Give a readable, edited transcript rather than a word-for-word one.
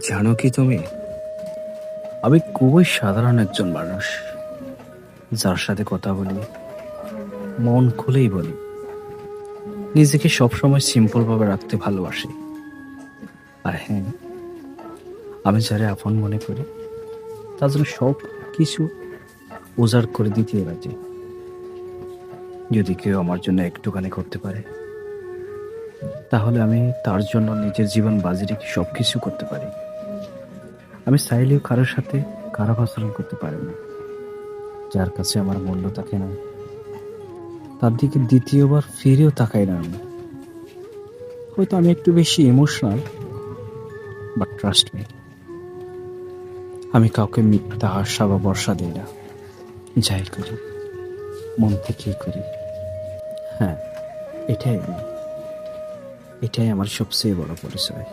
জানো কি তুমি, আমি খুবই সাধারণ একজন মানুষ, যার সাথে কথা বলি মন খুলেই বলি, নিজেকে সবসময় সিম্পল ভাবে রাখতে ভালোবাসি। আর হ্যাঁ, আমি যারা আপন মনে করি তার জন্য সব কিছু উজাড় করে দিতে রাজি। যদি কেউ আমার জন্য একটুখানি করতে পারে, তাহলে আমি তার জন্য নিজের জীবন বাজি রেখে সব কিছু করতে পারি। আমি চাইলেও কারোর সাথে খারাপ আচরণ করতে পারি না। যার কাছে আমার মূল্য থাকে না, তার দিকে দ্বিতীয়বার ফিরেও তাকাই না আমি। হয়তো আমি একটু বেশি ইমোশনাল, বাট ট্রাস্ট মি, আমি কাউকে মিথ্যা আশা বা ভরসা দিই না। যাই করি মন থেকেই করি। হ্যাঁ, এটাই আমি, এটাই আমার সবচেয়ে বড় পরিচয়।